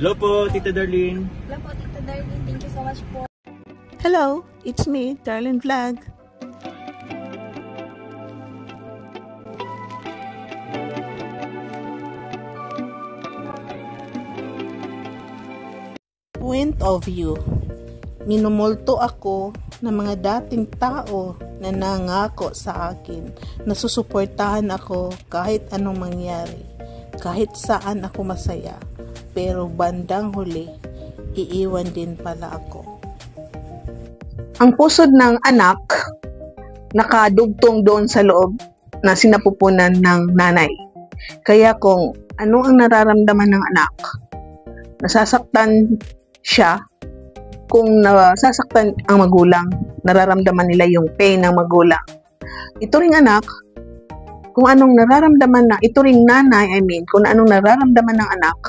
Hello po, Tita Darlene. Hello po, Tita Darlene. Thank you so much po. Hello, it's me, Darlene Vlog. Point of view. Minumulto ako ng mga dating tao na nangako sa akin na susuportahan ako kahit anong mangyari, kahit saan ako masaya. Pero bandang huli, iiwan din pala ako. Ang pusod ng anak nakadugtong doon sa loob na sinapupunan ng nanay. Kaya kung ano ang nararamdaman ng anak, nasasaktan siya. Kung nasasaktan ang magulang, nararamdaman nila yung pain ng magulang. Ito ring anak, kung anong nararamdaman na, ito ring nanay, kung anong nararamdaman ng anak,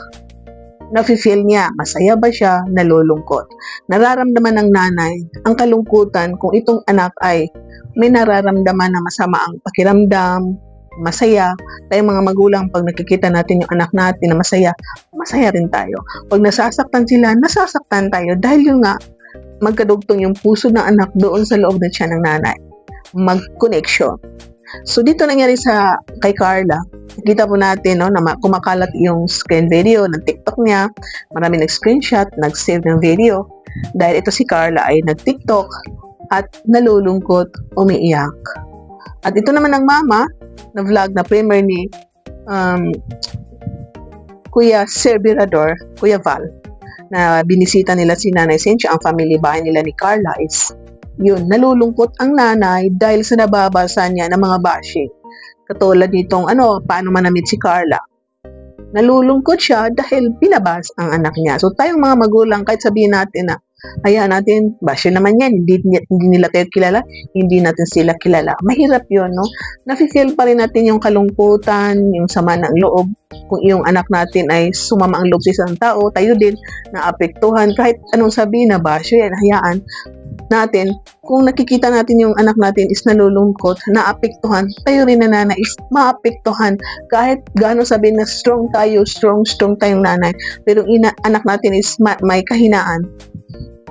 nafe-feel niya, masaya ba siya, nalulungkot. Nararamdaman ng nanay ang kalungkutan kung itong anak ay may nararamdaman na masama ang pakiramdam, masaya. Tayong mga magulang, pag nakikita natin yung anak natin na masaya, masaya rin tayo. Pag nasasaktan sila, nasasaktan tayo dahil yung nga, magkadugtong yung puso ng anak doon sa loob ng tiyan ng nanay. Mag-connection. So dito nangyari kay Carla, kita po natin na kumakalat yung screen video ng TikTok niya. Marami nag-screenshot, nag-save ng video. Dahil ito si Carla ay nag-TikTok at nalulungkot, umiiyak. At ito naman ang mama na vlog na premiere ni Kuya Serbirador, Kuya Val, na binisita nila si Nanay Cynthia, ang family bahay nila ni Carla is yun, nalulungkot ang nanay dahil sa nababasa niya ng mga bashing. Katulad nitong paano manamit si Carla. Nalulungkot siya dahil binabas ang anak niya. So tayong mga magulang, kahit sabihin natin na hayaan natin, basyo naman yan, hindi nila tayo kilala, hindi natin sila kilala. Mahirap yun, no? Nafe-feel pa rin natin yung kalungkutan, yung sama ng loob. Kung yung anak natin ay sumama ang loob sa isang tao, tayo din naapektuhan. Kahit anong sabihin na basyo yan, hayaan natin. Kung nakikita natin yung anak natin is nalulungkot, naapektuhan, tayo rin na nanay is maapektuhan. Kahit gaano sabihin na strong tayong nanay, pero anak natin is may kahinaan,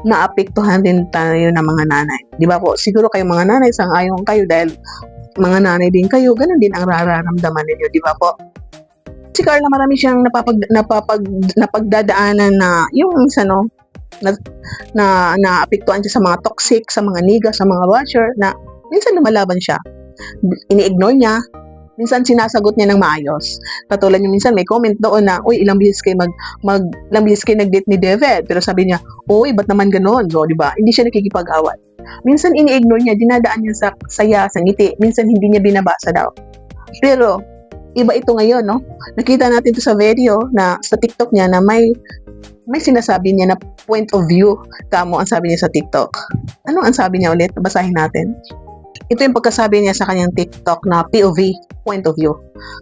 naapektuhan din tayo ng mga nanay. Di ba po? Siguro kayong mga nanay, sang-ayon kayo dahil mga nanay din kayo, ganun din ang nararamdaman ninyo. Di ba po? Si Carla, marami siyang napagdadaanan na yung na naapektuhan siya sa mga toxic, sa mga niga, sa mga watcher, na minsan lumalaban siya. Ini-ignore niya. Minsan sinasagot niya ng maayos. Katulad niyo, minsan may comment doon na, uy, ilang bihis kayo nag-date ni David. Pero sabi niya, uy, ba't naman gano'n? So, di ba? Hindi siya nakikipag-awat. Minsan ini-ignore niya, dinadaan niya sa saya, sa ngiti. Minsan hindi niya binabasa daw. Pero, iba ito ngayon, no? Nakita natin ito sa video na sa TikTok niya na may sinasabi niya na point of view. Kamo ang sabi niya sa TikTok. Ano ang sabi niya ulit? Basahin natin. Ito yung pagkasabi niya sa kanyang TikTok na POV, point of view.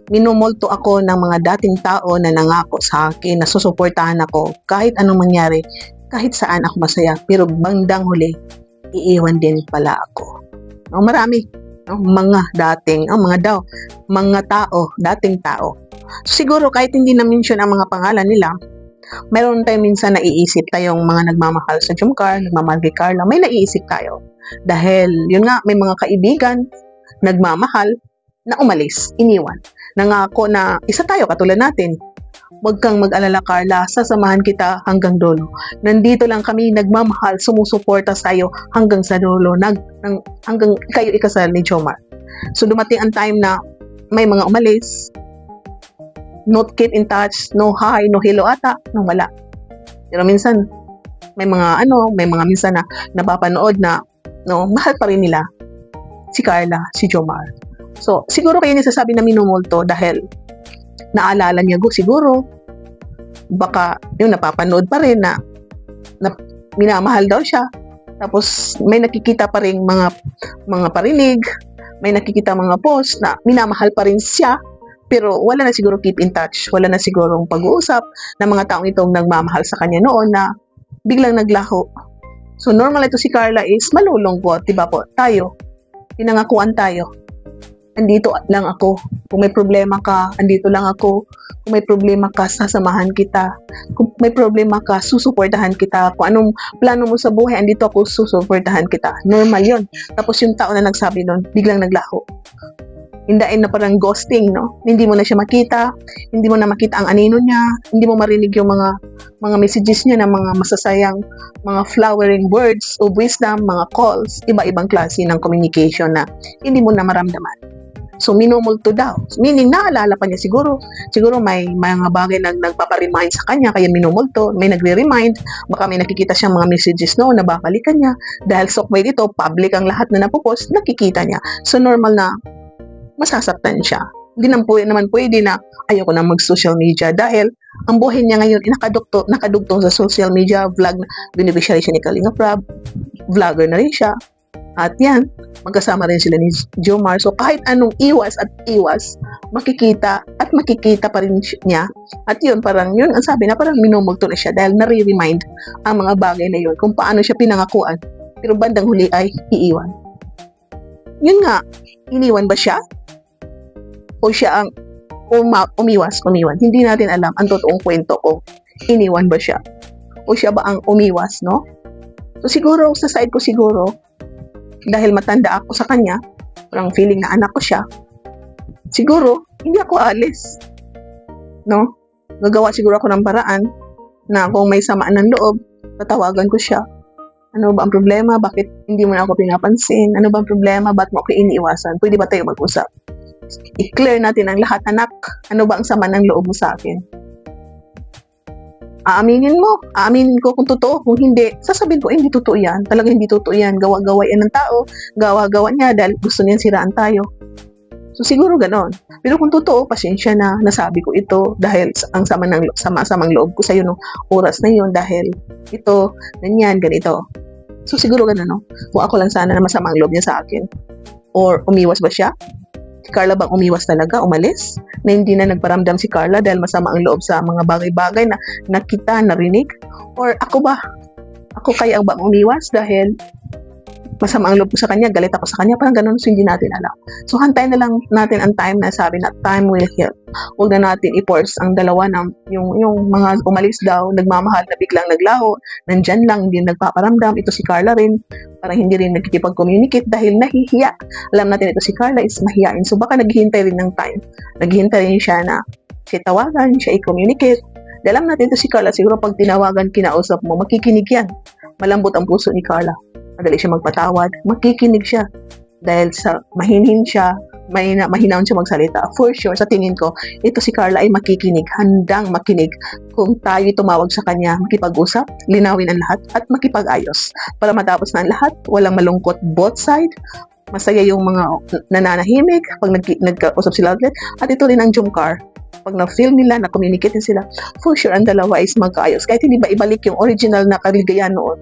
Minumulto ako ng mga dating tao na nangako sa akin na susuportahan ako kahit anong mangyari, kahit saan ako masaya. Pero bandang huli, iiwan din pala ako. Marami. Mga dating tao. So, siguro kahit hindi na-mention ang mga pangalan nila, mayroon tayo minsan naiisip tayong mga nagmamahal sa Jumcar, nagmamahal kay Carla, may naiisip tayo. Dahil, yun nga, may mga kaibigan, nagmamahal, na umalis, iniwan. Nangako na isa tayo, katulad natin. Huwag kang mag-alala, Carla, sasamahan kita hanggang dulo. Nandito lang kami, nagmamahal, sumusuporta sa'yo hanggang sa dulo, hanggang kayo ikasal ni Jomar. So, dumating ang time na may mga umalis, not keep in touch, no hi, no hello ata, no wala. Pero minsan, may mga minsan na napapanood na, mahal pa rin nila si Carla, si Jomar. So, siguro kayo nasasabi na minumulto dahil naalala niya siguro, baka yung napapanood pa rin na minamahal daw siya. Tapos, may nakikita pa rin mga parinig, may nakikita mga post na minamahal pa rin siya. Pero wala na siguro keep in touch, wala na sigurong pag-uusap ng mga taong itong nagmamahal sa kanya noon na biglang naglaho. So normal ito si Carla is malulungkot, diba po? Tayo, pinangakuan tayo andito lang ako. Kung may problema ka, andito lang ako. Kung may problema ka, sasamahan kita. Kung may problema ka, susuportahan kita. Kung anong plano mo sa buhay, andito ako, susuportahan kita. Normal yun. Tapos yung tao na nagsabi nun, biglang naglaho. Hindain na parang ghosting, no? Hindi mo na siya makita, hindi mo na makita ang anino niya, hindi mo marinig yung mga messages niya na mga masasayang, mga flowering words of wisdom, mga calls, iba-ibang klase ng communication na hindi mo na maramdaman. So, minumulto daw. Meaning, naalala pa niya siguro may mga bagay na nagpaparemind sa kanya, kaya minumulto, may nagre-remind, baka may nakikita siyang mga messages noon na babalikan niya. Dahil sokway dito, public ang lahat na napopost, nakikita niya. So, normal na masasaktan siya. Hindi naman pwede na ayoko na mag-social media dahil ang buhay niya ngayon nakadugtong sa social media, vlog, beneficiary siya ni Kalinga Prab, vlogger na rin siya. At yan, magkasama rin sila ni Jomar. So kahit anong iwas, makikita pa rin niya. At yun, parang yun ang sabi na parang minumulto na siya dahil nare-remind ang mga bagay na yun kung paano siya pinangakuan. Pero bandang huli ay iiwan. Yun nga, iniwan ba siya? O siya ang umiwas. Hindi natin alam ang totoong kwento kung iniwan ba siya. O siya ba ang umiwas, no? So siguro, sa side ko siguro, dahil matanda ako sa kanya, parang feeling na anak ko siya, siguro, hindi ako alis. No? Gagawa siguro ako ng paraan na kung may samaan ng loob, tatawagan ko siya. Ano ba ang problema? Bakit hindi mo na ako pinapansin? Ano ba ang problema? Ba't mo ako iniiwasan? Pwede ba tayo mag-usap? I-clear natin ang lahat, anak. Ano ba ang sama ng loob mo sa akin? Aaminin ko kung totoo. Kung hindi, sasabihin ko, hindi totoo yan. Talaga hindi totoo yan. Gawa-gawa yan ng tao. Gawa-gawa niya dahil gusto niyan siraan tayo. So siguro ganon. Pero kung totoo, pasensya na, nasabi ko ito dahil ang sama-samang loob ko sa iyo nung oras na yun dahil ito, ganyan, ganito. So siguro ganon, no? Kung ako lang sana na masamang loob niya sa akin. Or umiwas ba siya? Si Carla bang umiwas talaga, umalis? Na hindi na nagparamdam si Carla dahil masama ang loob sa mga bagay-bagay na nakita, narinig? Or ako ba? Ako kaya ang bang umiwas dahil masama ang loob ko sa kanya, galit ako sa kanya, parang ganun, so hindi natin alam. So hantayin na lang natin ang time na sabi na time will heal. Huwag na natin i-force ang dalawa na yung mga umalis daw, nagmamahal na biglang naglaho, nandyan lang, hindi nagpaparamdam. Ito si Carla rin, parang hindi rin nagkikipag-communicate dahil nahihiya. Alam natin ito si Carla is mahiyain. So baka naghihintay rin ng time. Naghihintay rin siya na siya tawagan, siya i-communicate. Dahil alam natin ito si Carla, siguro pag tinawagan, kinausap mo, makikinig yan. Malambot ang puso ni Carla. Madali siya magpatawad, makikinig siya. Dahil sa mahinhin siya, mahinaon siya magsalita. For sure, sa tingin ko, ito si Carla ay makikinig, handang makinig. Kung tayo tumawag sa kanya, makipag-usap, linawin ang lahat, at makipag-ayos. Para matapos na ang lahat, walang malungkot both side, masaya yung mga nananahimik, pag nagkausap sila ulit, at ito rin ang Jomcar. Pag na-feel nila, na-communicate sila, for sure, ang dalawa is magkaayos. Kahit hindi ba ibalik yung original na kaligayahan noon,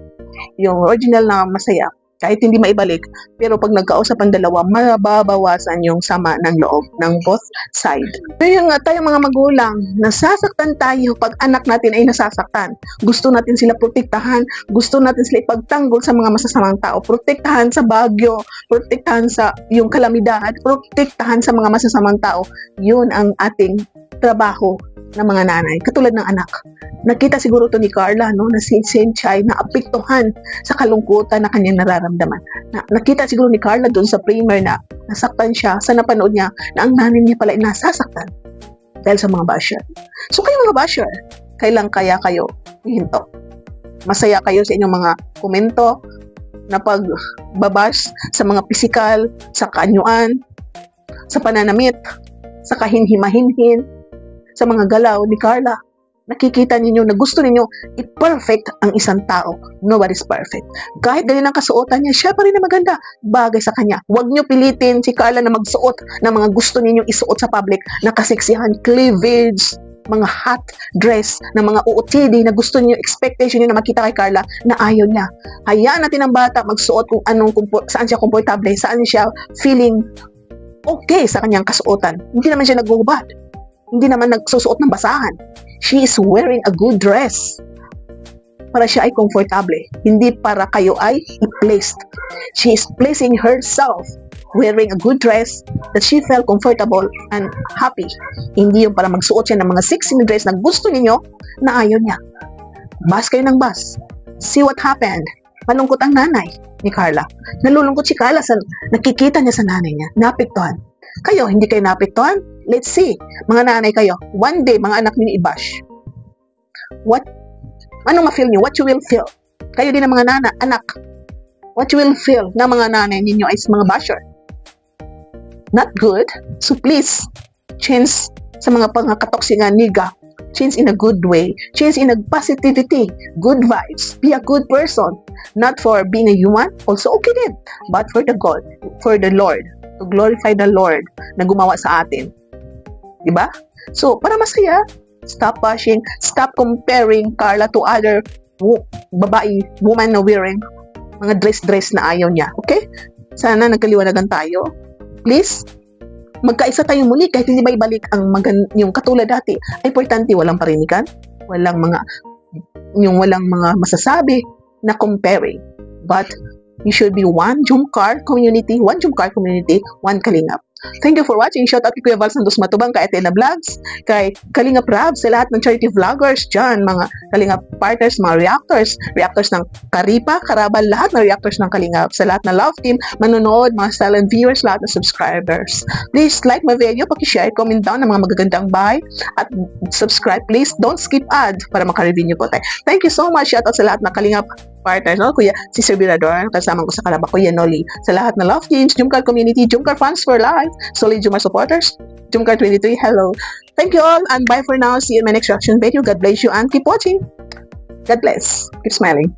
yung original na masaya, kahit hindi maibalik, pero pag nagkausap ang dalawa, mababawasan yung sama ng loob ng both side. Kaya nga tayo mga magulang, nasasaktan tayo pag anak natin ay nasasaktan. Gusto natin sila protektahan, gusto natin sila ipagtanggol sa mga masasamang tao, protektahan sa bagyo, protektahan sa yung kalamidad, protektahan sa mga masasamang tao. Yun ang ating trabaho ng mga nanay, katulad ng anak. Nakita siguro to ni Carla, no, na si Senchay na apektuhan sa kalungkutan na kanyang nararamdaman. Nakita siguro ni Carla doon sa primer na nasaktan siya sa napanood niya na ang nanay niya pala ay nasasaktan dahil sa mga basher. So kayo mga basher, kailan kaya kayo hihinto? Masaya kayo sa inyong mga komento na pagbabash sa mga pisikal, sa kaanyuan, sa pananamit, sa kahinhimahinhin, sa mga galaw ni Carla. Nakikita ninyo na gusto ninyo i-perfect ang isang tao. Nobody's perfect. Kahit ganyan ang kasuotan niya, siya pa rin na maganda. Bagay sa kanya. Huwag nyo pilitin si Carla na magsuot ng mga gusto ninyo isuot sa public na kaseksihan, cleavage, mga hot dress, na mga OOTD na gusto niyo, expectation niyo na makita kay Carla na ayaw niya. Hayaan natin ang bata magsuot kung saan siya komportable, saan siya feeling okay sa kanyang kasuotan. Hindi naman siya nagugubad. Hindi naman nagsusuot ng basahan. She is wearing a good dress para siya ay komportable. Hindi para kayo ay i-placed. She is placing herself wearing a good dress that she felt comfortable and happy. Hindi yung para magsuot siya ng mga sexy na dress na gusto ninyo na ayaw niya. Bas kayo ng bas. See what happened? Malungkot ang nanay ni Carla. Nalulungkot si Carla sa nakikita niya sa nanay niya. Naapektuhan. Kayo, hindi kayo naapektuhan? Let's see. Mga nanay kayo. One day, mga anak niyo i-bash. What? Anong ma-feel niyo? What you will feel? Kayo din ang mga anak. What you will feel na mga nanay ninyo ay mga basher. Not good. So please, change sa mga pangkatoksikan niga. Change in a good way. Change in a positivity. Good vibes. Be a good person. Not for being a human. Also okay din. But for the God. For the Lord. To glorify the Lord na gumawa sa atin. Diba? So, para masaya, stop bashing. Stop comparing Carla to other woman na wearing mga dress na ayaw niya. Okay? Sana nagkaliwanagan tayo. Please, magkaisa tayo muli kahit hindi ba ibalik ang yung katulad dati. Importante, walang parinigan, walang mga masasabi na comparing. But you should be one Jumcar community, one Kalingap. Thank you for watching. Shout out kay Kuya Val Santos Matubang, kay Atena Vlogs, kay Kalingap Rab, sa lahat ng charity vloggers dyan, mga Kalingap partners, mga reactors ng Karipa, Karabal, lahat ng reactors ng Kalingap, sa lahat ng love team, manonood, mga silent viewers, lahat ng subscribers. Please like my video, pakishare, comment down ng mga magagandang bahay, at subscribe please. Don't skip ad para makareview nyo po tayo. Thank you so much. Shout out sa lahat ng Kalingap partners, no? Kuya si Sir Birador, kasama ko sa Kalaba, Kuya Noli, sa lahat ng love teams, Jumcar community, Jumcar fans for life, solid Jumcar supporters, Jumcar 23, hello. Thank you all and bye for now. See you in my next reaction video. God bless you and keep watching. God bless. Keep smiling.